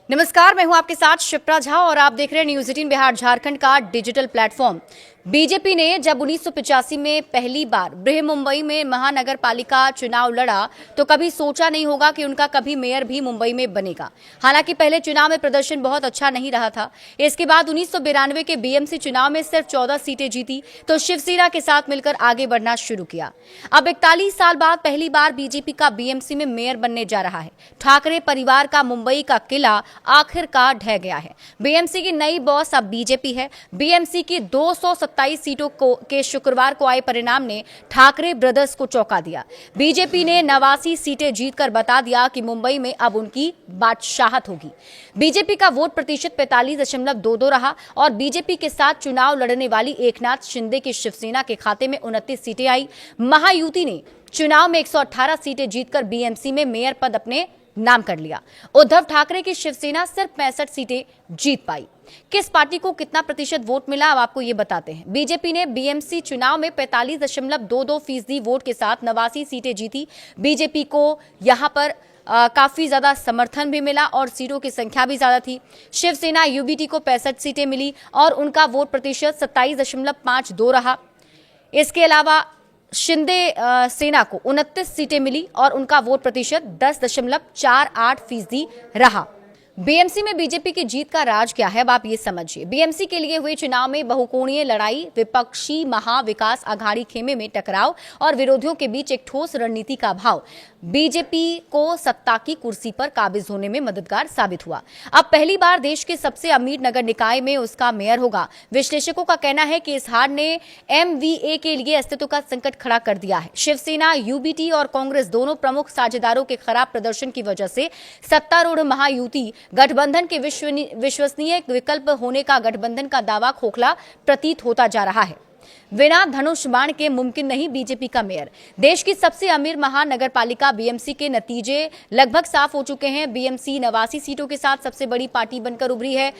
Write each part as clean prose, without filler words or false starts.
नमस्कार, मैं हूं आपके साथ शिप्रा झा और आप देख रहे हैं न्यूज़ 18 बिहार झारखंड का डिजिटल प्लेटफॉर्म। बीजेपी ने जब 1985 में पहली बार बृह मुंबई में महानगर पालिका चुनाव लड़ा तो कभी सोचा नहीं होगा कि उनका कभी मेयर भी मुंबई में बनेगा। हालांकि पहले चुनाव में प्रदर्शन बहुत अच्छा नहीं रहा था। इसके बाद 1992 के बीएमसी चुनाव में सिर्फ 14 सीटें जीती तो शिवसेना के साथ मिलकर आगे बढ़ना शुरू किया। अब 41 साल बाद पहली बार बीजेपी का बीएमसी में मेयर बनने जा रहा है। ठाकरे परिवार का मुंबई का किला आखिरकार ढह गया है। बीएमसी की नई बॉस अब बीजेपी है। बीएमसी की 227 सीटों के शुक्रवार को आए परिणाम ने ठाकरे ब्रदर्स को चौंका दिया। बीजेपी ने 89 सीटें जीतकर बता दिया कि मुंबई में अब उनकी बादशाहत होगी। बीजेपी का वोट प्रतिशत 45.22 रहा और बीजेपी के साथ चुनाव लड़ने वाली एकनाथ शिंदे की शिवसेना के खाते में 29 सीटें आई। महायुति ने चुनाव में 118 सीटें जीतकर बीएमसी में मेयर पद अपने नाम कर लिया। उद्धव ठाकरे की शिवसेना सिर्फ 65 सीटें जीत पाई। किस पार्टी को कितना प्रतिशत वोट मिला, अब आपको ये बताते हैं। बीजेपी ने बीएमसी चुनाव में 45.22% वोट के साथ 89 सीटें जीती। बीजेपी को यहां पर काफी ज्यादा समर्थन भी मिला और सीटों की संख्या भी ज्यादा थी। शिवसेना यूबीटी को 65 सीटें मिली और उनका वोट प्रतिशत 27.52 रहा। इसके अलावा शिंदे सेना को 29 सीटें मिली और उनका वोट प्रतिशत 10.48% रहा। बीएमसी में बीजेपी की जीत का राज क्या है, अब आप ये समझिए। बीएमसी के लिए हुए चुनाव में बहुकोणीय लड़ाई, विपक्षी महाविकास आघाड़ी खेमे में टकराव और विरोधियों के बीच एक ठोस रणनीति का अभाव बीजेपी को सत्ता की कुर्सी पर काबिज होने में मददगार साबित हुआ। अब पहली बार देश के सबसे अमीर नगर निकाय में उसका मेयर होगा। विश्लेषकों का कहना है कि इस हार ने एमवीए के लिए अस्तित्व का संकट खड़ा कर दिया है। शिवसेना, यूबीटी और कांग्रेस दोनों प्रमुख साझेदारों के खराब प्रदर्शन की वजह से सत्तारूढ़ महायुति गठबंधन के विश्वसनीय विकल्प होने का गठबंधन का दावा खोखला प्रतीत होता जा रहा है। बिना धनुष बाण के मुमकिन नहीं बीजेपी का मेयर। देश की सबसे अमीर महानगर पालिका बीएमसी के नतीजे लगभग साफ हो चुके हैं। बीएमसी 89 सीटों के साथ सबसे बड़ी पार्टी बनकर उभरी है,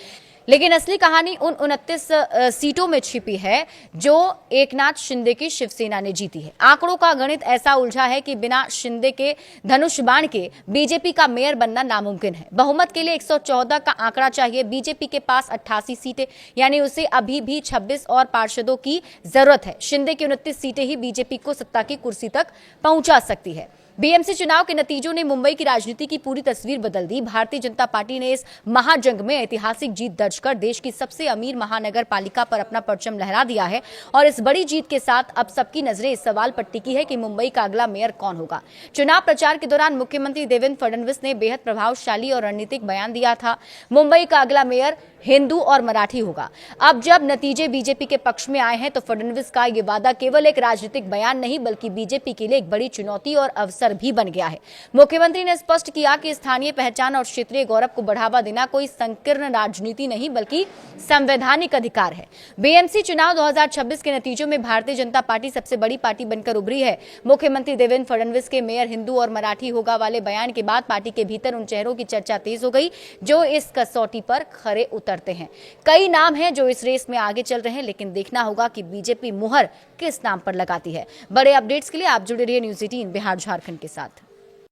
लेकिन असली कहानी उन 29 सीटों में छिपी है जो एकनाथ शिंदे की शिवसेना ने जीती है। आंकड़ों का गणित ऐसा उलझा है कि बिना शिंदे के धनुष बाण के बीजेपी का मेयर बनना नामुमकिन है। बहुमत के लिए 114 का आंकड़ा चाहिए। बीजेपी के पास 88 सीटें, यानी उसे अभी भी 26 और पार्षदों की जरूरत है। शिंदे की 29 सीटें ही बीजेपी को सत्ता की कुर्सी तक पहुंचा सकती है। बीएमसी चुनाव के नतीजों ने मुंबई की राजनीति की पूरी तस्वीर बदल दी। भारतीय जनता पार्टी ने इस महाजंग में ऐतिहासिक जीत दर्ज कर देश की सबसे अमीर महानगर पालिका पर अपना परचम लहरा दिया है और इस बड़ी जीत के साथ अब सबकी नजरें इस सवाल पर टिकी है कि मुंबई का अगला मेयर कौन होगा। चुनाव प्रचार के दौरान मुख्यमंत्री देवेंद्र फडणवीस ने बेहद प्रभावशाली और रणनीतिक बयान दिया था। मुंबई का अगला मेयर हिंदू और मराठी होगा। अब जब नतीजे बीजेपी के पक्ष में आए हैं तो फडणवीस का ये वादा केवल एक राजनीतिक बयान नहीं बल्कि बीजेपी के लिए एक बड़ी चुनौती और अवसर भी बन गया है। मुख्यमंत्री ने स्पष्ट किया कि स्थानीय पहचान और क्षेत्रीय गौरव को बढ़ावा देना कोई संकीर्ण राजनीति नहीं बल्कि संवैधानिक अधिकार है। बीएमसी चुनाव 2026 के नतीजों में भारतीय जनता पार्टी सबसे बड़ी पार्टी बनकर उभरी है। मुख्यमंत्री देवेंद्र फडणवीस के मेयर हिंदू और मराठी होगा वाले बयान के बाद पार्टी के भीतर उन चेहरों की चर्चा तेज हो गई जो इस कसौटी पर खरे उतरते हैं। कई नाम हैं जो इस रेस में आगे चल रहे हैं, लेकिन देखना होगा कि बीजेपी मुहर किस नाम पर लगाती है। बड़े अपडेट्स के लिए आप जुड़े रहिए न्यूज़ 18 बिहार झारखंड के साथ।